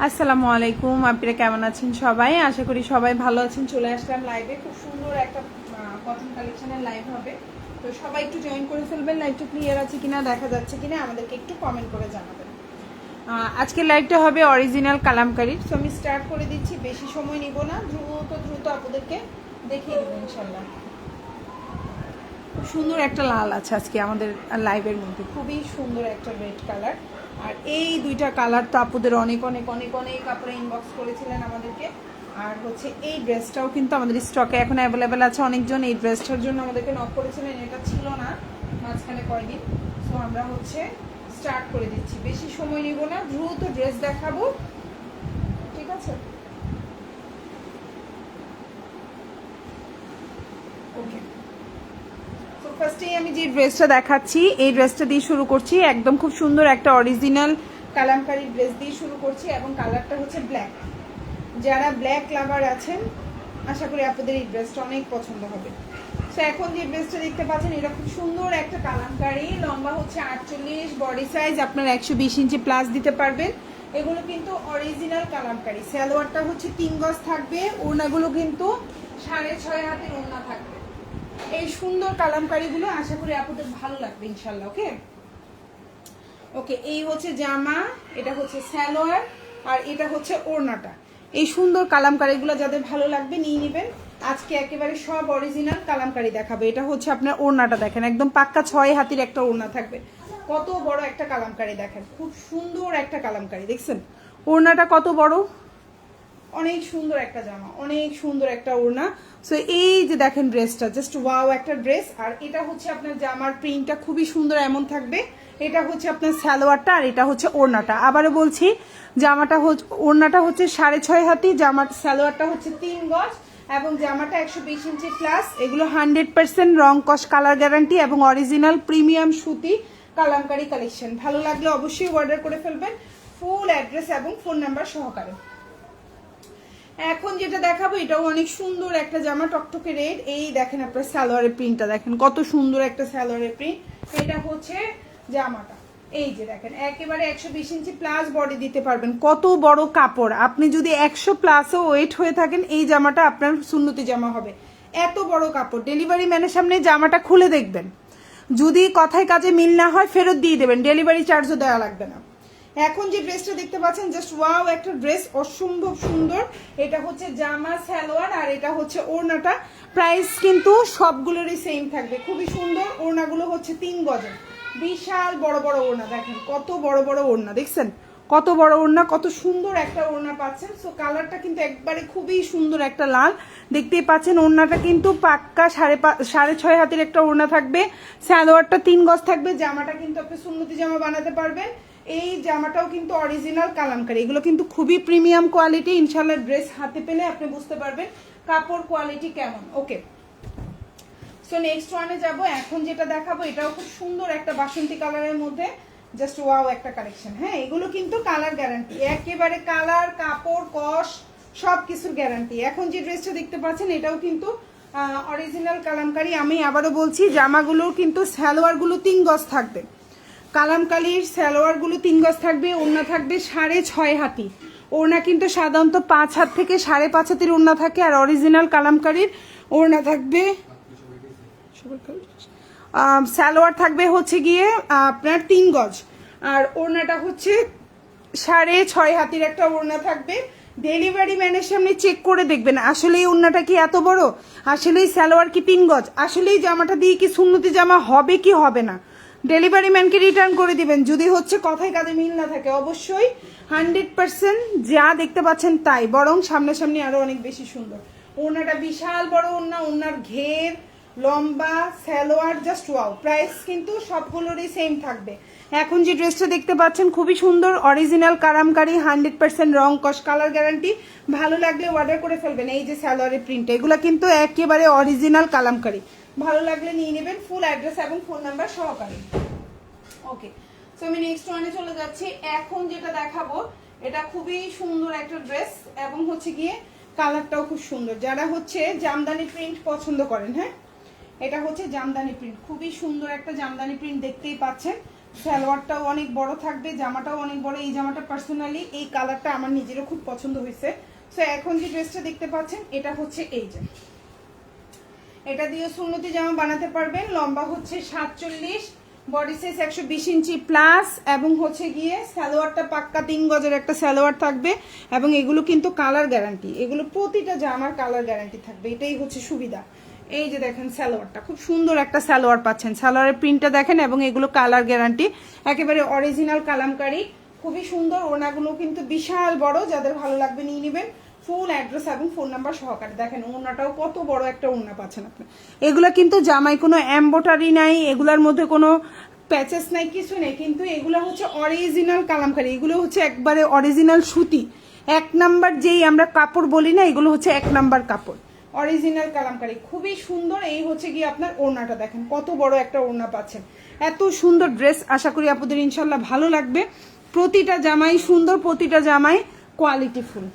আসসালামু আলাইকুম, আপনারা কেমন আছেন সবাই? আশা করি সবাই ভালো আছেন। চলে আসলাম লাইভে, খুব সুন্দর একটা কটন কালেকশনের লাইভ হবে। তো সবাই একটু জয়েন করে ফেলবেন। লাইভটা ক্লিয়ার আছে কিনা, দেখা যাচ্ছে কিনা আমাদেরকে একটু কমেন্ট করে জানাবেন। আজকের লাইভটা হবে অরিজিনাল কালামকারীর। তো আমি স্টার্ট করে দিচ্ছি, বেশি সময় নিব না, দ্রুত আপনাদেরকে দেখিয়ে দেবো ইনশাল্লাহ। খুব সুন্দর একটা লাল আছে আজকে আমাদের লাইভের মধ্যে, খুবই সুন্দর একটা রেড কালার। আর এই দুইটা কালার তো আপুদের অনেক অনেক অনেক অনেক কাপড়ে ইনবক্স করেছিলেন আমাদেরকে। আর হচ্ছে এই ড্রেসটাও কিন্তু আমাদের স্টকে এখন অ্যাভেলেবেল আছে। অনেকজন এই ড্রেসটার জন্য আমাদেরকে নক করেছিলেন, এটা ছিল না মাঝখানে কয়দিন। সো আমরা হচ্ছে স্টার্ট করে দিচ্ছি, বেশি সময় নিব না, দ্রুত ড্রেস দেখাবো, ঠিক আছে? ওকে, তো ফার্স্টেই আমি যে ড্রেসটা দেখাচ্ছি এই ড্রেসটা দিয়ে শুরু করছি। একদম খুব সুন্দর একটা অরিজিনাল কালামকারী ড্রেস দিয়ে শুরু করছি এবং কালারটা হচ্ছে ব্ল্যাক। যারা ব্ল্যাক লাভার আছেন আশা করি আপনাদের এই ড্রেসটা অনেক পছন্দ হবে। তো এখন যে ড্রেসটা দেখতে পাচ্ছেন এটা খুব সুন্দর একটা কালামকারী, লম্বা হচ্ছে 48, বডি সাইজ আপনার 120 ইঞ্চি প্লাস দিতে পারবেন। এগুলো কিন্তু অরিজিনাল কালামকারী। সালোয়ারটা হচ্ছে 3 গজ থাকবে, ওড়নাগুলো কিন্তু 6.5 হাতের ওড়না থাকবে। এই সুন্দর কালামকারীগুলো আশা করি আপনাদের ভালো লাগবে ইনশাল্লাহ। ওকে ওকে, এই হচ্ছে জামা, এটা হচ্ছে সালোয়ার, আর এটা হচ্ছে ওড়নাটা। এই সুন্দর কালামকারীগুলো যাদের ভালো লাগবে নিয়ে নেবেন। আজকে একেবারে সব অরিজিনাল কালামকারী দেখাবে। এটা হচ্ছে আপনার ওড়নাটা দেখেন, একদম পাক্কা 6 হাতির একটা ওড়না থাকবে। কত বড় একটা কালামকারী দেখেন, খুব সুন্দর একটা কালামকারী, দেখছেন ওড়নাটা কত বড়, অনেক সুন্দর একটা জামা, অনেক সুন্দর একটা ওড়না। সো এই যে দেখেন ড্রেসটা জাস্ট ওয়াও একটা ড্রেস। আর এটা হচ্ছে আপনার জামার প্রিন্টটা খুবই সুন্দর এমন থাকবে। এটা হচ্ছে আপনার সালোয়ারটা, আর এটা হচ্ছে ওড়নাটা। আবারও বলছি, জামাটা হচ্ছে, ওড়নাটা হচ্ছে 6.5 হাতি, জামার সালোয়ারটা হচ্ছে 3 গজ এবং জামাটা 120 ইঞ্চি প্লাস। এগুলো 100% রং কস কালার গ্যারান্টি এবং অরিজিনাল প্রিমিয়াম সুতি কালামকারী কালেকশন। ভালো লাগলে অবশ্যই অর্ডার করে ফেলবেন, ফুল অ্যাড্রেস এবং ফোন নাম্বার সহকারে। এখন যেটা দেখাবো এটাও অনেক সুন্দর একটা জামা, টকটকে রেড। এই দেখেন আপনার সালোয়ারের প্রিন্টটা দেখেন, কত সুন্দর একটা সালোয়ারের প্রিন্ট। এটা হচ্ছে জামাটা, এই যে দেখেন একেবারে 120 ইঞ্চি প্লাস বডি দিতে পারবেন। কত বড় কাপড়, আপনি যদি 100 প্লাসও ওয়েট হয়ে থাকেন এই জামাটা আপনার সুন্নতি জামা হবে। এত বড় কাপড়। ডেলিভারি ম্যানের সামনে জামাটা খুলে দেখবেন, যদি কথায় কাজে মিল না হয় ফেরত দিয়ে দেবেন, ডেলিভারি চার্জও দেওয়া লাগবে না। এখন যে ড্রেসটা দেখতে পাচ্ছেন জাস্ট ওয়াও একটা ড্রেস, অসম্ভব সুন্দর। এটা হচ্ছে জামা সালোয়ার আর এটা হচ্ছে ওড়নাটা। প্রাইস কিন্তু সবগুলোরই সেম থাকবে, খুবই সুন্দর। ওড়নাগুলো হচ্ছে 3 গজের, বিশাল বড় বড় ওড়না, দেখেন কত বড় বড় ওড়না, দেখছেন কত বড় ওড়না, কত সুন্দর একটা ওড়না পাচ্ছেন। সো কালারটা কিন্তু একবারে খুবই সুন্দর একটা লাল, দেখতেই পাচ্ছেন। ওড়নাটা কিন্তু পাক্কা 6.5 হাতের একটা ওড়না থাকবে, সালোয়ারটা 3 গজ থাকবে। জামাটা কিন্তু আপনি সুন্নতি জামা বানাতে পারবেন। এই জামাটাও কিন্তু অরিজিনাল কালামকারী, এগুলো কিন্তু খুবই প্রিমিয়াম কোয়ালিটি। ইনশাল্লাহ ড্রেস হাতে পেলে আপনি বুঝতে পারবেন কাপড় কোয়ালিটি কেমন। ওকে, সো নেক্সট ওয়ানে যাব। এখন যেটা দেখাবো এটাও খুব সুন্দর একটা বাসন্তী কালারের মধ্যে, জাস্ট ওয়াও একটা কালেকশন। হ্যাঁ, এগুলো কিন্তু কালার গ্যারান্টি, একেবারে কালার কাপড় কস সব কিছুর গ্যারান্টি। এখন যে ড্রেসটা দেখতে পাচ্ছেন এটাও কিন্তু অরিজিনাল কালামকারী। আমি আবারও বলছি, জামাগুলোর কিন্তু সালোয়ারগুলো 3 গজ থাকবে, কালামকারীর সালোয়ারগুলো 3 গজ থাকবে, ওড়না থাকবে 6.5 হাতি। ওড়না কিন্তু সাধারণত 5 হাত থেকে 5.5 হাতের ওড়না থাকে, আর অরিজিনাল কালামকারীর ওড়না থাকবে, সালোয়ার থাকবে হচ্ছে গিয়ে আপনার 3 গজ, আর ওড়নাটা হচ্ছে 6.5 হাতির একটা ওড়না থাকবে। ডেলিভারি ম্যানের সামনে চেক করে দেখবেন আসলে এই ওড়নাটা কি এত বড়, আসলেই সালোয়ার কি 3 গজ, আসলেই জামাটা দিয়ে কি সুন্নতি জামা হবে কি হবে না। ডেলিভারি ম্যানকে রিটার্ন করে দিবেন যদি হচ্ছে কথায় কাজে মিল না থাকে। অবশ্যই 100% যা দেখতে পাচ্ছেন তাই, বরং সামনাসামনি আরো অনেক বেশি সুন্দর। ওড়নাটা বিশাল বড় ওড়না, ওড়নার ঘের লম্বা, সালোয়ার জাস্ট ওয়াও। প্রাইস কিন্তু সবগুলোরই সেম থাকবে। এখন যে ড্রেসটা দেখতে পাচ্ছেন খুবই সুন্দর, অরিজিনাল কালামকারী, 100% রং কস কালার গ্যারান্টি। ভালো লাগলে অর্ডার করে ফেলবেন। এই যে সালোয়ারের প্রিন্ট, এগুলো কিন্তু একেবারে অরিজিনাল কালামকারী। ভালো লাগলে নিয়ে নেবেন, ফুল অ্যাড্রেস এবং ফোন নাম্বার সহকারে। ওকে, সো আমি নেক্সট ওয়ানে চলে যাচ্ছি। এখন যেটা দেখাবো এটা খুবই সুন্দর একটা ড্রেস এবং হচ্ছে গিয়ে কালারটাও খুব সুন্দর। যারা হচ্ছে জামদানি প্রিন্ট পছন্দ করেন, হ্যাঁ, এটা হচ্ছে জামদানি প্রিন্ট, খুবই সুন্দর একটা জামদানি প্রিন্ট, দেখতেই পাচ্ছেন। সালোয়ারটাও অনেক বড় থাকবে, জামাটাও অনেক বড়। এই জামাটা পার্সোনালি এই কালারটা আমার নিজেরও খুব পছন্দ হয়েছে। সো এখন যে ড্রেসটা দেখতে পাচ্ছেন এটা হচ্ছে এই যে, এটা দিয়ে সুন্নতি জামা বানাতে পারবেন। লম্বা হচ্ছে 47, বডি সাইজ 120 ইঞ্চি প্লাস, এবং হচ্ছে গিয়ে সালোয়ারটা পাক্কা 3 গজের একটা সালোয়ার থাকবে, এবং এগুলো কিন্তু কালার গ্যারান্টি, এগুলো প্রতিটা জামার কালার গ্যারান্টি থাকবে, এটাই হচ্ছে সুবিধা। এই যে দেখেন সালোয়ারটা, খুব সুন্দর একটা সালোয়ার পাচ্ছেন, সালোয়ারের প্রিন্টটা দেখেন, এবং এগুলো কালার গ্যারান্টি, একেবারে অরিজিনাল কালামকারী, খুবই সুন্দর। ওনাগুলো কিন্তু বিশাল বড়, যাদের ভালো লাগবে নিয়ে নেবেন। ফুল অ্যাড্রেস এবং ফোন নাম্বার সহকারে। দেখেন ওড়নাটাও কত বড় একটা ওড়না পাচ্ছেন আপনি। এগুলা কিন্তু জামাই কোনো এমব্রয়ডারি নাই, এগুলার মধ্যে কোনো প্যাচেস নাই, কিছু নেই, কিন্তু এগুলো হচ্ছে অরিজিনাল কালামকারী, এগুলো হচ্ছে একবারে অরিজিনাল সুতি। 1 নাম্বার যেই আমরা কাপড় বলি না, এগুলো হচ্ছে 1 নাম্বার কাপড়, অরিজিনাল কালামকারী, খুবই সুন্দর। এই হচ্ছে গিয়ে আপনার ওড়নাটা দেখেন, কত বড় একটা ওড়না পাচ্ছেন। এত সুন্দর ড্রেস, আশা করি আপনাদের ইনশাল্লাহ ভালো লাগবে। প্রতিটা জামাই সুন্দর, প্রতিটা জামাই কোয়ালিটিফুল।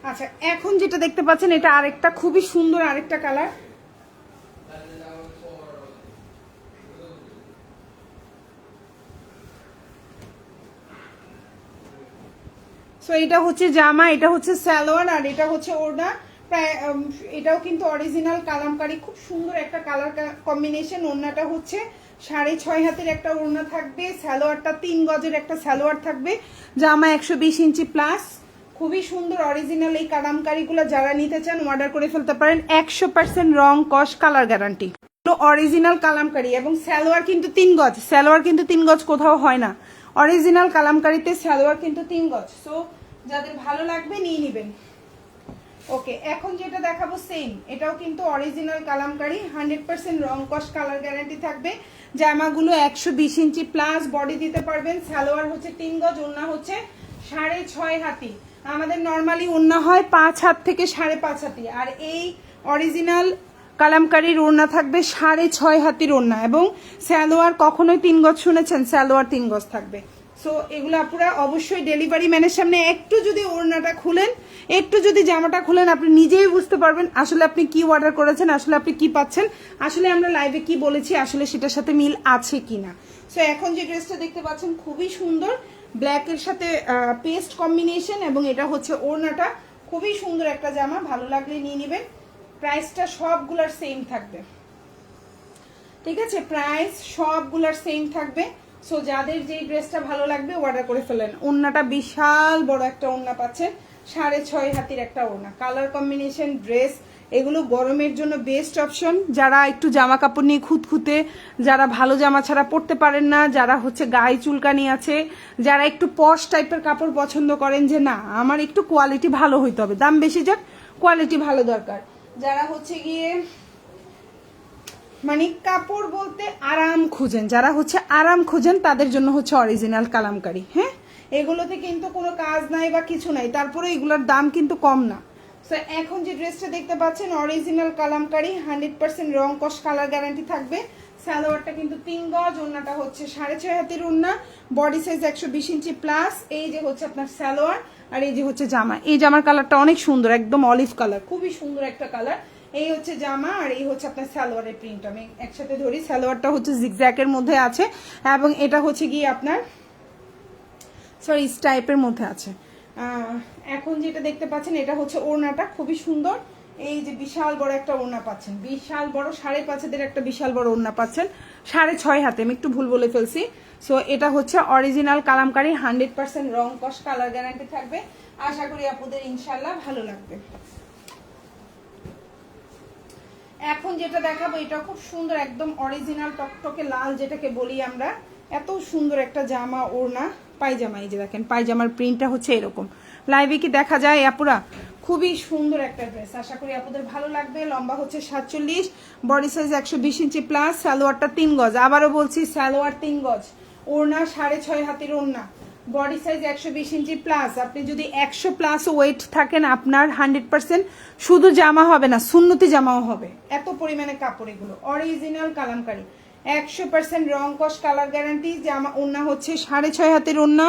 আচ্ছা, এখন যেটা দেখতে পাচ্ছেন এটা আরেকটা খুবই সুন্দর আরেকটা কালার। সো এটা হচ্ছে জামা, এটা হচ্ছে সালোয়ার, আর এটা হচ্ছে ওড়না। প্রায় এটাও কিন্তু অরিজিনাল কালামকারী, খুব সুন্দর একটা কালার কম্বিনেশন। ওড়নাটা হচ্ছে 6.5 হাতের একটা ওড়না থাকবে, সালোয়ারটা 3 গজের একটা সালোয়ার থাকবে, জামা 120 ইঞ্চি প্লাস, খুবই সুন্দর অরিজিনাল। এই কালামকারীগুলো যারা নিতে চান অর্ডার করে ফেলতে পারেন, 100% রং কস কালার গ্যারান্টি, অরিজিনাল কালামকারী। এবং সালোয়ার কিন্তু 3 গজ, সালোয়ার কিন্তু 3 গজ কোথাও হয় না, অরিজিনাল কালামকারীতে সালোয়ার কিন্তু 3 গজ। সো যাদের ভালো লাগবে নিয়ে নেবেন। ওকে, এখন যেটা দেখাবো সেম, এটাও কিন্তু অরিজিনাল কালামকারী, 100% রং কস কালার গ্যারান্টি থাকবে। জামাগুলো 120 ইঞ্চি প্লাস বডি দিতে পারবেন। সালোয়ার হচ্ছে 3 গজ, ওড়না হচ্ছে 6.5 হাতি। আমাদের নর্মালি ওড়না হয় 5 হাত থেকে 5.5 হাতি, আর এই অরিজিনাল কালামকারীর ওড়না থাকবে 6.5 হাতির ওড়না, এবং সালোয়ার কখনোই 3 গজ শুনেছেন, সালোয়ার 3 গজ থাকবে। সো এগুলো আপনারা অবশ্যই ডেলিভারি ম্যানের সামনে একটু যদি ওড়নাটা খুলেন, একটু যদি জামাটা খুলেন, আপনি নিজেই বুঝতে পারবেন আসলে আপনি কি অর্ডার করেছেন, আসলে আপনি কি পাচ্ছেন, আসলে আমরা লাইভে কি বলেছি আসলে সেটার সাথে মিল আছে কিনা। সো এখন যে ড্রেসটা দেখতে পাচ্ছেন খুবই সুন্দর, ব্ল্যাকের সাথে পেস্ট কম্বিনেশন, এবং এটা হচ্ছে ওড়নাটা, খুবই সুন্দর একটা জামা, ভালো লাগলে নিয়ে নেবেন। প্রাইসটা সবগুলার সেম থাকবে, ঠিক আছে, প্রাইস সবগুলার সেম থাকবে। সো যাদের যেই ড্রেসটা ভালো লাগবে অর্ডার করে ফেলেন। ওড়নাটা বিশাল বড় একটা ওড়না পাচ্ছেন, 6.5 হাতির একটা ওড়না, কালার কম্বিনেশন ড্রেস, এগুলো গরমের জন্য বেস্ট অপশন। যারা একটু জামা কাপড় নিয়ে খুঁতখুঁতে, যারা ভালো জামা ছাড়া পরতে পারেন না, যারা হচ্ছে গায়ে চুলকানি আছে, যারা একটু পশ টাইপের কাপড় পছন্দ করেন, যে না আমার একটু কোয়ালিটি ভালো হইতে হবে, দাম বেশি যাক কোয়ালিটি ভালো দরকার, যারা হচ্ছে গিয়ে মানে কাপড় বলতে আরাম খুঁজেন, যারা হচ্ছে আরাম খুঁজেন তাদের জন্য হচ্ছে অরিজিনাল কালামকারী। হ্যাঁ, এগুলোতে কিন্তু কোনো কাজ নাই বা কিছু নাই, তারপরে এগুলোর দাম কিন্তু কম না। সো এখন যে ড্রেসটা দেখতে পাচ্ছেন অরিজিনাল কালামকারী, 100% রং কস কালার গ্যারান্টি থাকবে। সালোয়ারটা কিন্তু 3 গজ, ওড়নাটা হচ্ছে 6.5 হাতের ওড়না, বডি সাইজ 120 ইঞ্চি প্লাস। এই যে হচ্ছে আপনার সালোয়ার, আর এই যে হচ্ছে জামা। এই জামার কালারটা অনেক সুন্দর, একদম অলিভ কালার, খুবই সুন্দর একটা কালার। এই হচ্ছে জামা, আর এই হচ্ছে আপনার সালোয়ারের প্রিন্ট। আমি একসাথে ধরি, সালোয়ারটা হচ্ছে জিগজ্যাকের মধ্যে আছে, এবং এটা হচ্ছে গিয়ে আপনার সরি টাইপের মধ্যে আছে। এখন যেটা দেখতে পাচ্ছেন এটা হচ্ছে ওড়নাটা, খুবই সুন্দর। এই যে বিশাল বড় একটা ওড়না পাচ্ছেন, বিশাল বড় 5.5 হাতের একটা বিশাল বড় ওড়না পাচ্ছেন, 6.5 হাতে, আমি একটু ভুল বলে ফেলছি। সো এটা হচ্ছে অরিজিনাল কালামকারী, 100% রং কস কালার গ্যারান্টি থাকবে। আশা করি আপনাদের ইনশাল্লাহ ভালো লাগবে। এখন যেটা দেখাবো এটা খুব সুন্দর, একদম অরিজিনাল টকটকে লাল যেটাকে বলি আমরা, এত সুন্দর একটা জামা ওড়না পায়জামা। এই যে দেখেন পায়জামার প্রিন্টটা হচ্ছে এরকম, লাইভে কি দেখা যায় আপুরা? খুবই সুন্দর একটা ড্রেস, আশা করি আপনাদের ভালো লাগবে। লম্বা হচ্ছে 47, বডি সাইজ 120 ইঞ্চি প্লাস, সালোয়ারটা 3 গজ, আবারও বলছি সালোয়ার 3 গজ, ওড়না 6.5 হাতের ওড়না, বডি সাইজ 120 ইঞ্চি প্লাস। আপনি যদি 100 প্লাস ওয়েট থাকেন আপনার 100% শুধু জামা হবে না, সুন্নতি জামাও হবে, এত পরিমাণে কাপড়। এগুলো অরিজিনাল কালামকারী, 100% রং কস কালার গ্যারান্টি। জামা ওড়না হচ্ছে 6.5 হাতের ওড়না,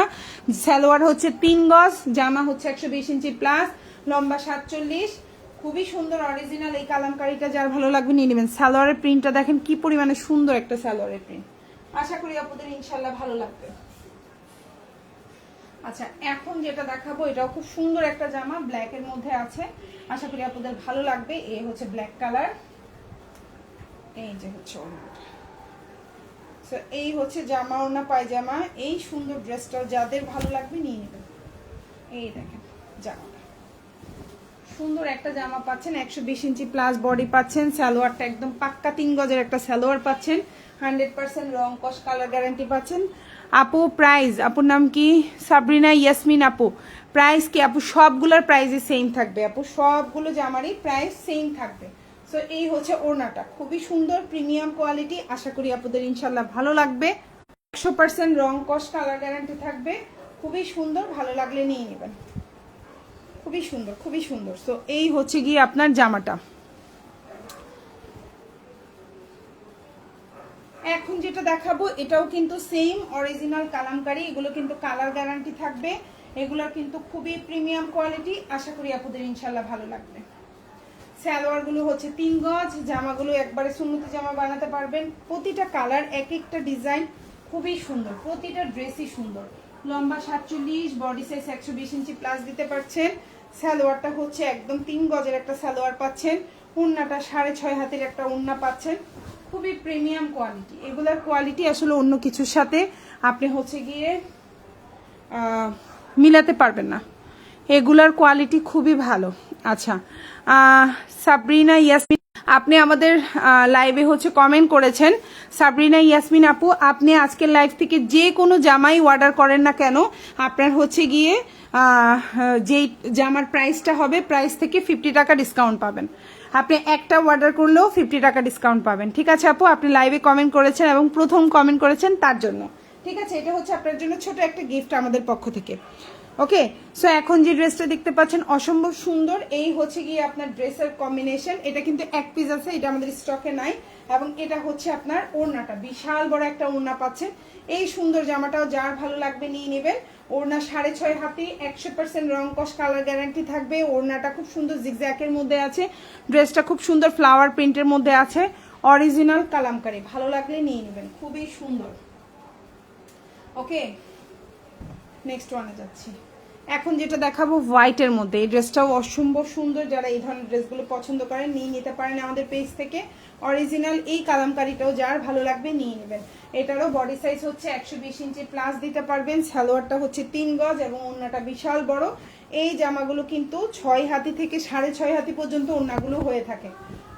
সালোয়ার হচ্ছে 3 গজ, জামা হচ্ছে 120 ইঞ্চি প্লাস, লম্বা 47। খুবই সুন্দর অরিজিনাল এই কালামকারীটা, যার ভালো লাগবে নিয়ে নেবেন। সালোয়ারের প্রিন্টটা দেখেন কি পরিমাণে সুন্দর একটা সালোয়ারের প্রিন্ট, আশা করি আপনাদের ইনশাল্লাহ ভালো লাগবে। আচ্ছা এখন যেটা দেখাবো এটাও খুব সুন্দর একটা জামা, ব্ল্যাক এর মধ্যে আছে, আশা করি আপনাদের ভালো লাগবে। এই হচ্ছে ব্ল্যাক কালার, এই যে হচ্ছে ওড়নাটা। সো এই হচ্ছে জামা ওড়না পায়জামা। এই সুন্দর ড্রেসটা যাদের ভালো লাগবে নিয়ে নেবেন। এই দেখেন জামাটা, সুন্দর একটা জামা পাচ্ছেন, 120 ইঞ্চি প্লাস বডি পাচ্ছেন, সালোয়ারটা একদম পাক্কা 3 গজের একটা সালোয়ার পাচ্ছেন, 100% রং কস কালার গ্যারান্টি পাচ্ছেন। আপু প্রাইস, আপুর নাম কি? সাবরিনা ইয়াসমিন আপু। প্রাইস কি আপু? সবগুলোর প্রাইসই সেম থাকবে আপু, সবগুলো জামারই প্রাইস সেম থাকবে। সো এই হচ্ছে ওড়নাটা, খুবই সুন্দর প্রিমিয়াম কোয়ালিটি, আশা করি আপনাদের ইনশাল্লাহ ভালো লাগবে। 100% রং কস কালার গ্যারান্টি থাকবে, খুবই সুন্দর, ভালো লাগলে নিয়ে নেবেন। খুবই সুন্দর, খুবই সুন্দর। সো এই হচ্ছে গিয়ে আপনার জামাটা। এখন যেটা দেখাবো এটাও কিন্তু সেম অরিজিনাল কালামকারী, এগুলো কিন্তু কালার গ্যারান্টি থাকবে, এগুলো কিন্তু খুবই প্রিমিয়াম কোয়ালিটি, আশা করি আপনাদের ইনশাল্লাহ ভালো লাগবে। সালোয়ারগুলো হচ্ছে 3 গজ, জামাগুলো একবারে সুন্নতি জামা বানাতে পারবেন। প্রতিটা কালার এক একটা ডিজাইন খুবই সুন্দর, প্রতিটা ড্রেসই সুন্দর। লম্বা 47, বডি সাইজ 120 ইঞ্চি প্লাস দিতে পারছেন। সালোয়ারটা হচ্ছে একদম 3 গজের একটা সালোয়ার পাচ্ছেন, ওড়নাটা 6.5 হাতের একটা ওড়না পাচ্ছেন, খুবই প্রিমিয়াম কোয়ালিটি। এগুলার কোয়ালিটি আসলে অন্য কিছুর সাথে আপনি হচ্ছে গিয়ে মিলাতে পারবেন না, এগুলার কোয়ালিটি খুবই ভালো। আচ্ছা সাবরিনা ইয়াসমিন, আপনি আমাদের লাইভে হচ্ছে কমেন্ট করেছেন, সাবরিনা ইয়াসমিন আপু আপনি আজকের লাইভ থেকে যে কোনো জামাই অর্ডার করেন না কেন, আপনার হচ্ছে গিয়ে যেই জামার প্রাইসটা হবে প্রাইস থেকে 50 টাকা ডিসকাউন্ট পাবেন। আপনি একটা অর্ডার করলেও 50 টাকা ডিসকাউন্ট পাবেন। ঠিক আছে আপু, আপনি লাইভে কমেন্ট করেছেন এবং প্রথম কমেন্ট করেছেন তার জন্য, ঠিক আছে, এটা হচ্ছে আপনার জন্য ছোট একটা গিফট আমাদের পক্ষ থেকে। ওকে, সো এখন যে ড্রেসটা দেখতে পাচ্ছেন অসম্ভব সুন্দর, এই হচ্ছে গিয়ে আপনার ড্রেসের কম্বিনেশন। এটা কিন্তু এক পিস আছে, এটা আমাদের স্টকে নাই, এবং এটা হচ্ছে আপনার ওড়নাটা, বিশাল বড় একটা ওড়না পাচ্ছেন। এই সুন্দর জামাটাও যার ভালো লাগবে নিয়ে নেবেন। ওড়না 6.5 হাতি, 100% রং কস কালার গ্যারান্টি থাকবে। ওড়নাটা খুব সুন্দর জিগজ্যাকের মধ্যে আছে, ড্রেসটা খুব সুন্দর ফ্লাওয়ার প্রিন্টের মধ্যে আছে, অরিজিনাল কালামকারী, ভালো লাগলে নিয়ে নেবেন, খুবই সুন্দর। ওকে, নেক্সট ওয়ানে যাচ্ছি। এখন যেটা দেখাবো হোয়াইটের মধ্যে, এই ড্রেসটাও অসম্ভব সুন্দর, যারা এই ধরনের ড্রেসগুলো পছন্দ করেন নিয়ে নিতে পারেন আমাদের পেজ থেকে। অরিজিনাল এই কালামকারীটাও যার ভালো লাগবে নিয়ে নেবেন। এটারও বডি সাইজ হচ্ছে 120 ইঞ্চি প্লাস দিতে পারবেন, সালোয়ারটা হচ্ছে 3 গজ এবং ওড়নাটা বিশাল বড়। এই জামাগুলো কিন্তু 6 হাতি থেকে 6.5 হাতি পর্যন্ত ওড়নাগুলো হয়ে থাকে,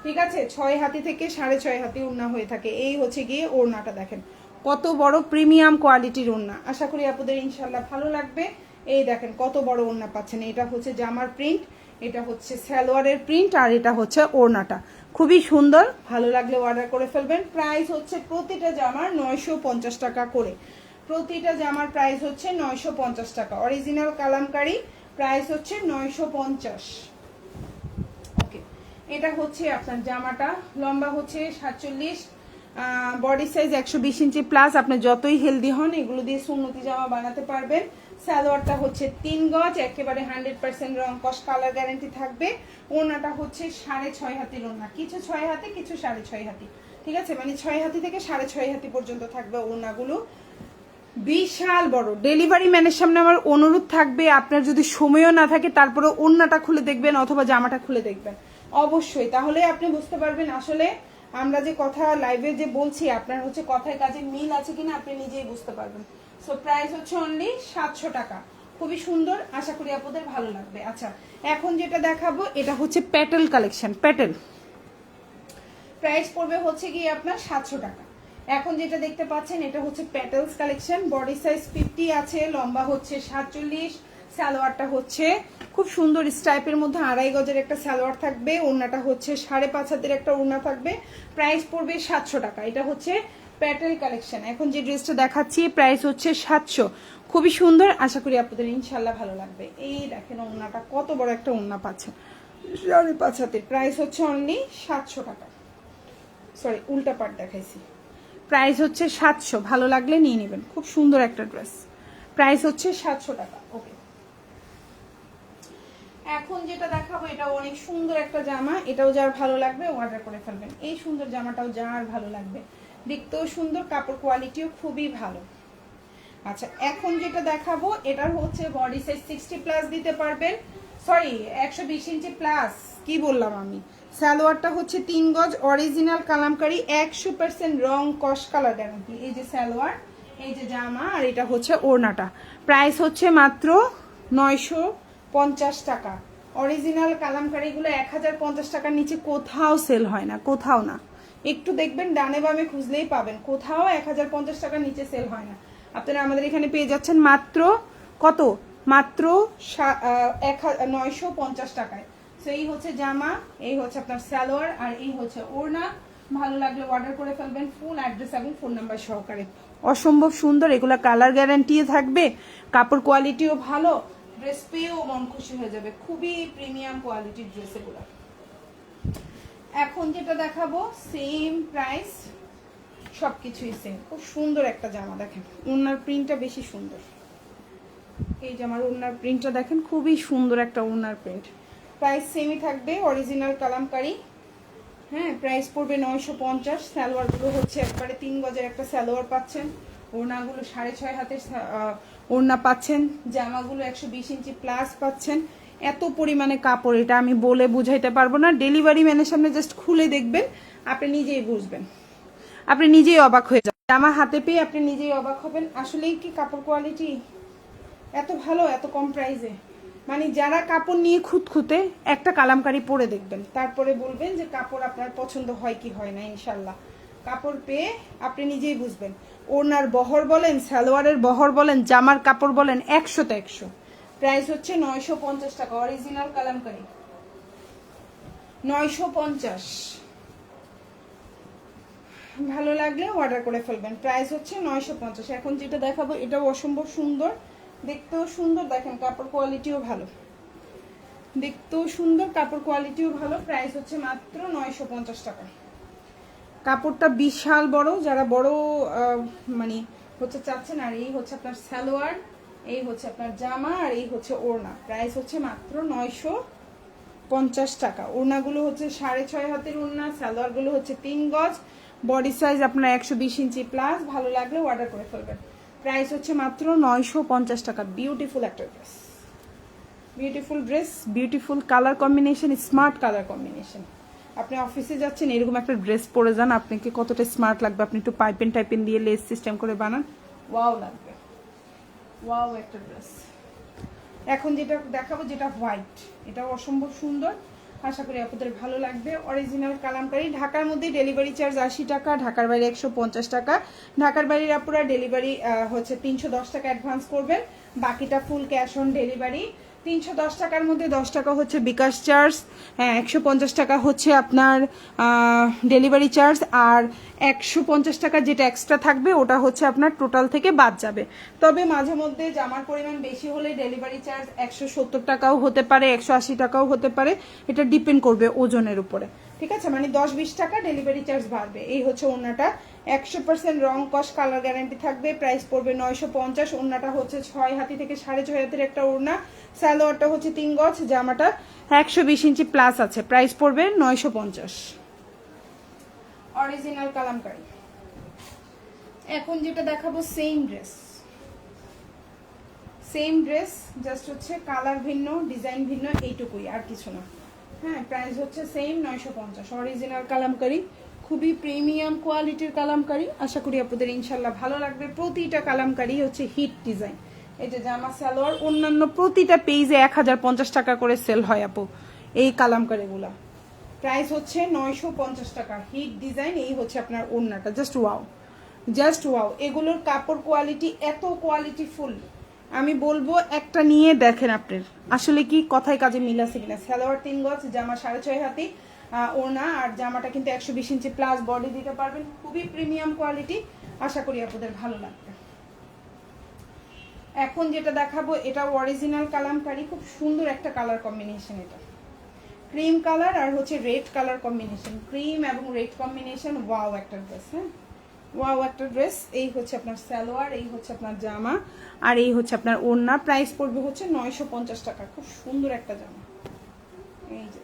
ঠিক আছে, 6 হাতি থেকে 6.5 হাতি ওড়না হয়ে থাকে। এই হচ্ছে গিয়ে ওড়নাটা দেখেন কত বড় প্রিমিয়াম কোয়ালিটির ওড়না, আশা করি আপনাদের ইনশাল্লাহ ভালো লাগবে। এই দেখেন কত বড় ওড়না পাচ্ছেন, এটা হচ্ছে জামার প্রিন্ট, এটা হচ্ছে সালোয়ারের প্রিন্ট, আর এটা হচ্ছে ওড়নাটা, খুবই সুন্দর, ভালো লাগলে অর্ডার করে ফেলবেন। প্রাইস হচ্ছে প্রতিটা জামার 950 টাকা করে, প্রতিটা জামার প্রাইস হচ্ছে 950 টাকা। অরিজিনাল কালামকারী, প্রাইস হচ্ছে 950। ওকে, এটা হচ্ছে আপনার জামাটা, লম্বা হচ্ছে 47, বডি সাইজ 120 ইঞ্চি প্লাস। আপনি যতই হেলদি হন এগুলো দিয়ে সুন্নতি জামা বানাতে পারবেন। সালোয়ারটা হচ্ছে 3 গজ, একেবারে 100% রং কস কালার গ্যারান্টি থাকবে। ওড়নাটা হচ্ছে 6.5 হাতির ওড়না, কিছু 6 হাতি কিছু 6.5 হাতি, ঠিক আছে, মানে 6 হাতি থেকে 6.5 হাতি পর্যন্ত থাকবে ওড়নাগুলো, বিশাল বড়। ডেলিভারি ম্যানের সামনে আমার অনুরোধ থাকবে, আপনার যদি সময়ও না থাকে তারপরে ওড়নাটা খুলে দেখবেন অথবা জামাটা খুলে দেখবেন অবশ্যই, তাহলে আপনি বুঝতে পারবেন আসলে আমরা যে কথা লাইভে যে বলছি আপনার হচ্ছে কথায় কাজে মিল আছে কিনা, আপনি নিজেই বুঝতে পারবেন। সো প্রাইস হচ্ছে অনলি 700 টাকা, খুবই সুন্দর, আশা করি আপনাদের ভালো লাগবে। আচ্ছা এখন যেটা দেখাবো এটা হচ্ছে প্যাটেল কালেকশন, প্যাটেল, প্রাইস পড়বে হচ্ছে গিয়ে আপনার 700 টাকা। এখন যেটা দেখতে পাচ্ছেন এটা হচ্ছে প্যাটেলস কালেকশন, বডি সাইজ 50 আছে, লম্বা হচ্ছে 47, সালোয়ারটা হচ্ছে খুব সুন্দর স্টাইপের মধ্যে 2.5 গজের একটা সালোয়ার থাকবে, ওড়নাটা হচ্ছে 5.5 হাতের একটা ওড়না থাকবে, প্রাইস পড়বে 700 টাকা। এটা হচ্ছে প্যাটেল কালেকশন। এখন যে ড্রেসটা দেখাচ্ছি প্রাইস হচ্ছে 700, খুবই সুন্দর, আশা করি আপনাদের ইনশাল্লাহ ভালো লাগবে। এই দেখেন ওড়নাটা কত বড় একটা ওড়না পাচ্ছেন, 5.5 হাতের, প্রাইস হচ্ছে অনলি 700 টাকা। সরি উল্টা পাট দেখাইছি, প্রাইস হচ্ছে 700, ভালো লাগলে নিয়ে নেবেন, খুব সুন্দর একটা ড্রেস। প্রাইস হচ্ছে 700 টাকা। ওকে, এখন যেটা দেখাবো এটা অনেক সুন্দর একটা জামা, এটাও যার ভালো লাগবে অর্ডার করে ফেলবেন। এই সুন্দর জামাটাও যার ভালো লাগবে, দেখতেও সুন্দর, কাপড় কোয়ালিটিও খুবই ভালো। আচ্ছা, এখন যেটা দেখাবো এটার হচ্ছে বডি সাইজ 60+ দিতে পারবেন, সরি 120 ইঞ্চি প্লাস, কি বললাম আমি। সালোয়ারটা হচ্ছে 3 গজ অরিজিনাল কালামকারী, 100% রং কস কালার গ্যারান্টি। এই যে সালোয়ার, এই যে জামা, আর এটা হচ্ছে ওড়নাটা। প্রাইস হচ্ছে মাত্র 950 টাকা। অরিজিনাল কালামকারীগুলো 1050 টাকার নিচে কোথাও সেল হয় না, কোথাও না। একটু দেখবেন ডানে বামে খুঁজলেই পাবেন, কোথাও 1050 টাকার নিচে সেল হয় না। আপনারা আমাদের এখানে পেয়ে যাচ্ছেন মাত্র কত, মাত্র 950 টাকায়। সো এই হচ্ছে জামা, এই হচ্ছে আপনার সালোয়ার, আর এই হচ্ছে ওড়না। ভালো লাগলে অর্ডার করে ফেলবেন, ফুল অ্যাড্রেস এবং ফোন নাম্বার সহকারে। অসম্ভব সুন্দর, এগুলা কালার গ্যারান্টিও থাকবে, কাপড় কোয়ালিটিও ভালো, ড্রেস পেয়েও মন খুশি হয়ে যাবে, খুবই প্রিমিয়াম কোয়ালিটির ড্রেস এগুলো। এখন যেটা দেখাবো সেম প্রাইস, সবকিছুই সেম, খুব সুন্দর একটা জামা। দেখেন ওড়নার প্রিন্টটা বেশি সুন্দর, এই জামার ওড়নার প্রিন্টটা দেখেন, খুবই সুন্দর একটা ওড়নার প্রিন্ট। প্রাইস সেমই থাকবে, অরিজিনাল কালামকারী। হ্যাঁ, প্রাইস পড়বে 950। সালোয়ারগুলো হচ্ছে একবারে 3 গজের একটা সালোয়ার পাচ্ছেন, ওড়নাগুলো 6.5 হাতের ওড়না পাচ্ছেন, জামাগুলো 120 ইঞ্চি প্লাস পাচ্ছেন। এত পরিমাণে কাপড়, এটা আমি বলে বুঝাইতে পারবো না। ডেলিভারি ম্যানের সামনে জাস্ট খুলে দেখবেন, আপনি নিজেই বুঝবেন, আপনি নিজেই অবাক হয়ে যাবেন। জামা হাতে পেয়ে আপনি নিজেই অবাক হবেন, আসলেই কি কাপড় কোয়ালিটি এত ভালো, এত কম প্রাইসে। মানে যারা কাপড় নিয়ে খুঁতখুঁতে, একটা কালামকারী পরে দেখবেন, তারপরে বলবেন যে কাপড় আপনার পছন্দ হয় কি হয় না। ইনশাল্লাহ কাপড় পেয়ে আপনি নিজেই বুঝবেন। ওড়নার বহর বলেন, সালোয়ারের বহর বলেন, জামার কাপড় বলেন, 100তে 100। প্রাইস হচ্ছে 950 টাকা, অরিজিনাল কালামকারী 950। ভালো লাগলে অর্ডার করে ফেলবেন, প্রাইস হচ্ছে 950। এখন যেটা দেখাবো এটাও অসম্ভব সুন্দর, দেখতেও সুন্দর, দেখেন কাপড় কোয়ালিটিও ভালো, দেখতেও সুন্দর, কাপড় কোয়ালিটিও ভালো। প্রাইস হচ্ছে মাত্র 950 টাকা। কাপড়টা বিশাল বড়, যারা বড় মানে হচ্ছে চাচ্ছেন। আর এই হচ্ছে আপনার সালোয়ার, এই হচ্ছে আপনার জামা, আর এই হচ্ছে ওড়না। প্রাইস হচ্ছে মাত্র 950 টাকা। ওড়নাগুলো হচ্ছে 6.5 হাতের ওড়না, সালোয়ারগুলো হচ্ছে 3 গজ, বডি সাইজ আপনার 120 ইঞ্চি প্লাস। ভালো লাগলে অর্ডার করে ফেলবেন, প্রাইস হচ্ছে মাত্র 950 টাকা। বিউটিফুল একটা dress, beautiful dress, beautiful colour combination, smart colour combination. আপনি অফিসে যাচ্ছেন, এরকম একটা ড্রেস পরে যান, আপনাকে কতটা স্মার্ট লাগবে। আপনি একটু পাইপেন টাইপেন দিয়ে লেস সিস্টেম করে বানান, ওয়াও লাগবে, ওয়াও একটা ড্রেস। এখন যেটা দেখাবো যেটা হোয়াইট, এটাও অসম্ভব সুন্দর, আশা করি আপনাদের ভালো লাগবে। অরিজিনাল কালামকারী, ঢাকার মধ্যে ডেলিভারি চার্জ 80 টাকা, ঢাকার বাইরে 150 টাকা। ঢাকার বাইরের আপুরা ডেলিভারি হচ্ছে 310 টাকা অ্যাডভান্স করবেন, বাকিটা ফুল ক্যাশ অন ডেলিভারি। 310 টাকার মধ্যে 10 টাকা হচ্ছে বিকাশ চার্জ, 150 টাকা হচ্ছে আপনার ডেলিভারি চার্জ, আর 150 টাকা যেটা এক্সট্রা থাকবে ওটা হচ্ছে আপনার টোটাল থেকে বাদ যাবে। তবে মাঝে মধ্যে জামার পরিমাণ বেশি হলে ডেলিভারি চার্জ 170 টাকাও হতে পারে, 180 টাকাও হতে পারে, এটা ডিপেন্ড করবে ওজনের উপরে। ঠিক আছে, মানে 10-20 টাকা ডেলিভারি চার্জ বাড়বে। এই হচ্ছে ওড়নাটা, 100% রং কস কালার গ্যারান্টি থাকবে। প্রাইস পড়বে 950। ওড়নাটা হচ্ছে 6 হাতি থেকে 6.5 হাতের একটা ওড়না, সালোয়ারটা হচ্ছে 3 গজ, জামাটা 120 ইঞ্চি প্লাস আছে। প্রাইস পড়বে 950, অরিজিনাল কালামকারী। এখন যেটা দেখাবো same dress, same dress, just হচ্ছে কালার ভিন্ন, ডিজাইন ভিন্ন, এইটুকুই, আর কিছু না। হ্যাঁ, প্রাইস হচ্ছে সেম 950, অরিজিনাল কালামকারী, খুবই প্রিমিয়াম কোয়ালিটির কালামকারী। আশা করি আপনাদের ইনশাল্লাহ ভালো লাগবে। প্রতিটা কালামকারী হচ্ছে হিট ডিজাইন। এই যে জামা সালোয়ার, অন্যান্য প্রতিটা পেজে 1050 টাকা করে সেল হয় আপু এই কালামকারীগুলা। প্রাইস হচ্ছে 950 টাকা, হিট ডিজাইন। এই হচ্ছে আপনার ওড়নাটা, জাস্ট ওয়াও, জাস্ট ওয়াও। এগুলোর কাপড় কোয়ালিটি এত কোয়ালিটিফুল, আমি বলবো একটা নিয়ে দেখেন আপনার আসলে কি কথায় কাজে মিল আছে কিনা। সালোয়ার 3 গজ, জামা 6.5 হাতি ওড়না, আর জামাটা কিন্তু 120 ইঞ্চি প্লাস বডি দিতে পারবেন, খুবই প্রিমিয়াম কোয়ালিটি। আশা করি আপনাদের ভালো লাগবে। এখন যেটা দেখাবো এটা অরিজিনাল কালামকারী, খুব সুন্দর একটা কালার কম্বিনেশন। এটা ক্রিম কালার আর হচ্ছে রেড কালার কম্বিনেশন, ক্রিম এবং রেড কম্বিনেশন, ওয়াও একটা ড্রেস। হ্যাঁ, ওয়াও একটা ড্রেস। এই হচ্ছে আপনার সালোয়ার, এই হচ্ছে আপনার জামা, আর এই হচ্ছে আপনার ওড়না। প্রাইস পড়বে হচ্ছে 950 টাকা। খুব সুন্দর একটা জামা, এই যে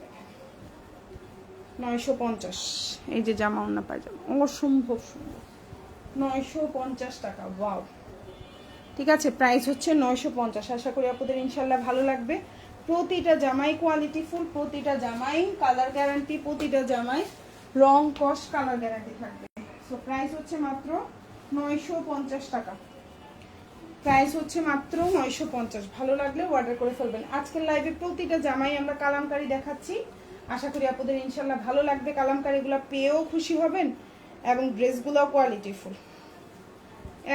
950। এই যে জামা ওড়না পায়জামা অসম্ভব সুন্দর, 950 টাকা। ওয়াও, ঠিক আছে, প্রাইস হচ্ছে 950। আশা করি আপনাদের ইনশাল্লাহ ভালো লাগবে। প্রতিটা জামাই কোয়ালিটি ফুল, প্রতিটা জামাই কালার গ্যারান্টি, প্রতিটা জামাই রং কস কালার গ্যারান্টি থাকবে। সো প্রাইস হচ্ছে মাত্র 950 টাকা। প্রাইস হচ্ছে মাত্র 950। ভালো লাগলে অর্ডার করে ফেলবেন। আজকের লাইভে প্রতিটা জামাই আমরা কালামকারী দেখাচ্ছি। আশা করি আপনাদের ইনশাল্লাহ ভালো লাগবে। কালামকারীগুলো পেয়েও খুশি হবেন এবং ড্রেসগুলোও কোয়ালিটি ফুল।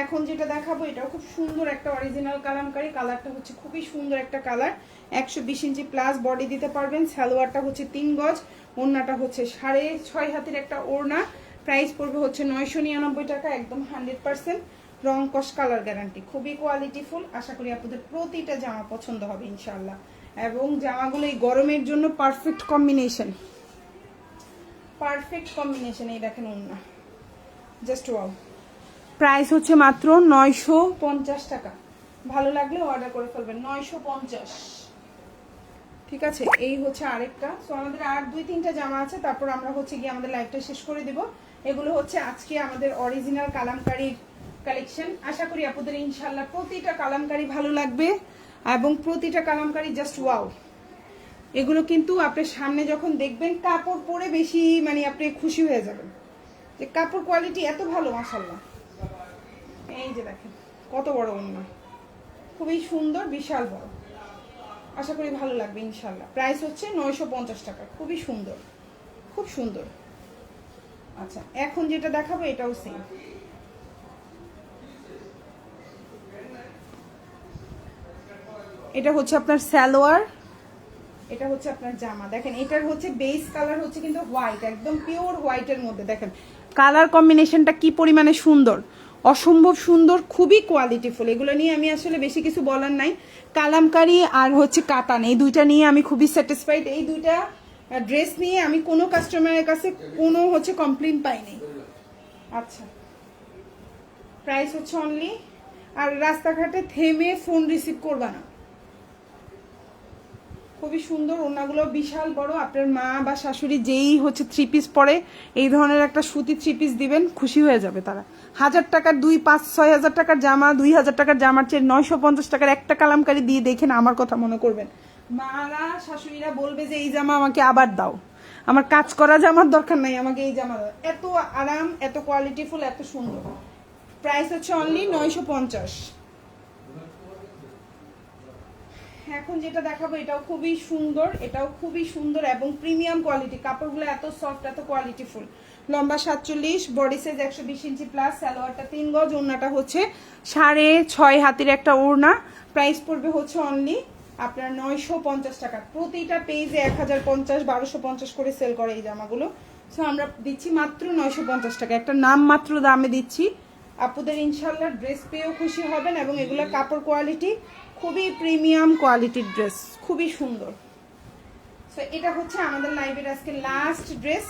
এখন যেটা দেখাবো এটাও খুব সুন্দর একটা অরিজিনাল কালামকারী। কালারটা হচ্ছে খুবই সুন্দর একটা কালার। 120 ইঞ্চি প্লাস বডি দিতে পারবেন। সালোয়ারটা হচ্ছে 3 গজ, ওড়নাটা হচ্ছে 6.5 হাতের একটা ওড়না। প্রাইস পড়বে হচ্ছে 999 টাকা। একদম 100% রং কস কালার গ্যারান্টি, খুবই কোয়ালিটি ফুল। আশা করি আপনাদের প্রতিটা জামা পছন্দ হবে ইনশাল্লাহ। এবং জামাগুলো এই গরমের জন্য পারফেক্ট কম্বিনেশন, পারফেক্ট কম্বিনেশন। এই দেখেন ওড়না, জাস্ট ওয়াও। প্রাইস হচ্ছে মাত্র 950 টাকা। ভালো লাগলে অর্ডার করে ফেলবেন, 950। ঠিক আছে, এই হচ্ছে আরেকটা। সো আমাদের আর 2-3টা জামা আছে, তারপর আমরা হচ্ছে গিয়ে আমাদের লাইভটা শেষ করে দিব। এগুলো হচ্ছে আজকে আমাদের অরিজিনাল কালামকারীর কালেকশন। আশা করি আপনাদের ইনশাল্লাহ প্রতিটা কালামকারী ভালো লাগবে এবং প্রতিটা কালামকারী জাস্ট ওয়াও। এগুলো কিন্তু আপনি সামনে যখন দেখবেন কাপড় পরে বেশি মানে আপনি খুশি হয়ে যাবেন যে কাপড় কোয়ালিটি এত ভালো, মাশাআল্লাহ। এই যে দেখেন কত বড় ওড়না, খুবই সুন্দর, বিশাল বড়। আশা করি ভালো লাগবে ইনশাল্লাহ। প্রাইস হচ্ছে 950 টাকা। খুবই সুন্দর, খুব সুন্দর। আচ্ছা, এখন যেটা দেখাবো এটাও সেম। এটা হচ্ছে আপনার সালোয়ার, এটা হচ্ছে আপনার জামা। দেখেন এটার হচ্ছে বেস কালার হচ্ছে কিন্তু হোয়াইট, একদম পিওর হোয়াইটের মধ্যে। দেখেন কালার কম্বিনেশনটা কি পরিমাণে সুন্দর, অসম্ভব সুন্দর, খুবই কোয়ালিটিফুল। এগুলো নিয়ে আমি আসলে বেশি কিছু বলার নাই। কালামকারী আর হচ্ছে কাতান, এই দুইটা নিয়ে আমি খুবই স্যাটিসফাইড। এই দুইটা ড্রেস নিয়ে আমি কোনো কাস্টমারের কাছে কোনো হচ্ছে কমপ্লেন পাইনি। আচ্ছা, প্রাইস হচ্ছে অনলি, আর রাস্তাঘাটে থেমে ফোন রিসিভ করবা না। খুবই সুন্দর, ওড়নাগুলো বিশাল বড়। আপনার মা বা শাশুড়ি যেই হচ্ছে 3 পিস পরে এই ধরনের একটা সুতি 3 পিস দিবেন, খুশি হয়ে যাবে তারা। 1000 টাকার 2-5-6 হাজার টাকার জামা, 2000 টাকার জামার চেয়ে 950 টাকার একটা কালামকারী দিয়ে দেখেন আমার কথা মনে করবেন। মারা শাশুড়িরা বলবে যে এই জামা আমাকে আবার দাও, আমার কাজ করা জামার দরকার নাই, আমাকে এই জামা দাও। এত আরাম, এত কোয়ালিটিফুল, এত সুন্দর। প্রাইস হচ্ছে অনলি 950। এখন যেটা দেখাবো এটাও খুবই সুন্দর, এটাও খুবই সুন্দর এবং প্রিমিয়াম কোয়ালিটি। কাপড়গুলো এত সফট, এত কোয়ালিটিফুল। লম্বা 47, বডি সাইজ 120 ইঞ্চি প্লাস, সালোয়ারটা 3 গজ, ওড়নাটা হচ্ছে 6.5 হাতের একটা ওড়না। প্রাইস পড়বে হচ্ছে অনলি আপনার 950 টাকা। প্রতিটা পেজে 1050, 1250 করে সেল করে এই জামাগুলো। সো আমরা দিচ্ছি মাত্র 950 টাকা, একটা নাম মাত্র দামে দিচ্ছি। আপুদের ইনশাল্লাহ ড্রেস পেয়েও খুশি হবেন এবং এগুলো কাপড় কোয়ালিটি খুবই প্রিমিয়াম কোয়ালিটির ড্রেস, খুবই সুন্দর। সো এটা হচ্ছে আমাদের লাইভের আজকে লাস্ট ড্রেস।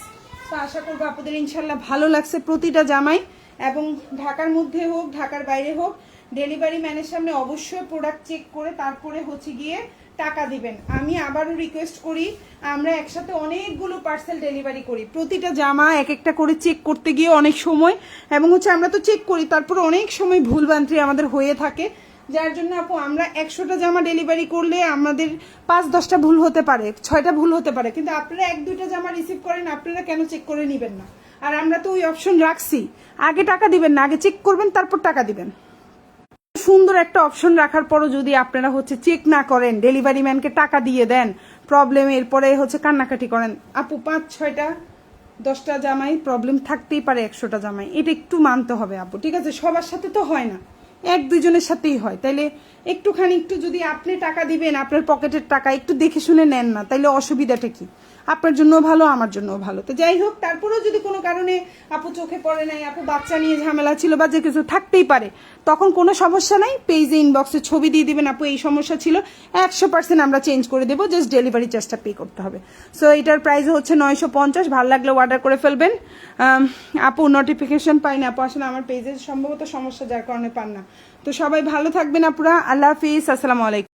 তো আশা করবো আপনাদের ইনশাল্লাহ ভালো লাগছে প্রতিটা জামাই। এবং ঢাকার মধ্যে হোক ঢাকার বাইরে হোক, ডেলিভারি ম্যানের সামনে অবশ্যই প্রোডাক্ট চেক করে তারপরে হচ্ছে গিয়ে টাকা দিবেন। আমি আবারও রিকোয়েস্ট করি, আমরা একসাথে অনেকগুলো পার্সেল ডেলিভারি করি, প্রতিটা জামা এক একটা করে চেক করতে গিয়ে অনেক সময়, এবং হচ্ছে আমরা তো চেক করি তারপরে অনেক সময় ভুলভ্রান্তি আমাদের হয়ে থাকে। যার জন্য আপু আমরা 100টা জামা ডেলিভারি করলে আমাদের 5-10টা ভুল হতে পারে, 6টা ভুল হতে পারে, কিন্তু আপনারা 1-2টা জামা রিসিভ করেন, আপনারা কেন চেক করে নেবেন না? আর আমরা তো ওই অপশন রাখছি, আগে টাকা দিবেন না, আগে চেক করবেন তারপর টাকা দিবেন। সুন্দর একটা অপশন রাখার পরও যদি আপনারা হচ্ছে চেক না করেন, ডেলিভারি ম্যানকে টাকা দিয়ে দেন, প্রবলেম এরপরে হচ্ছে কান্নাকাটি করেন। আপু 5-6টা 10টা জামাই প্রবলেম থাকতেই পারে, 100টা জামাই, এটা একটু মানতে হবে আপু, ঠিক আছে? সবার সাথে তো হয় না, 1-2 জনের সাথেই হয়, তাইলে একটু যদি আপনি টাকা দিবেন, আপনার পকেটের টাকা একটু দেখে শুনে নেন না, তাইলে অসুবিধাটা কি? আপনার জন্য ভালো, আমার জন্য ভালো। তো যাই হোক, তারপরেও যদি কোনো কারণে আপু চোখে পড়ে নাই, আপু বাচ্চা নিয়ে ঝামেলা ছিল বা যে কিছু থাকতেই পারে, তখন কোনো সমস্যা নাই, পেজে ইনবক্সে ছবি দিয়ে দিবেন, আপু এই সমস্যা ছিল, 100% আমরা চেঞ্জ করে দেবো, জাস্ট ডেলিভারি চার্জটা পে করতে হবে। সো এটার প্রাইস হচ্ছে 950। ভালো লাগলে অর্ডার করে ফেলবেন। আপু নোটিফিকেশন পাই না আপু, আসলে আমার পেজের সম্ভবত সমস্যা, যার কারণে পান না। তো সবাই ভালো থাকবেন আপুরা, আল্লাহ হাফিজ, আসসালামু আলাইকুম।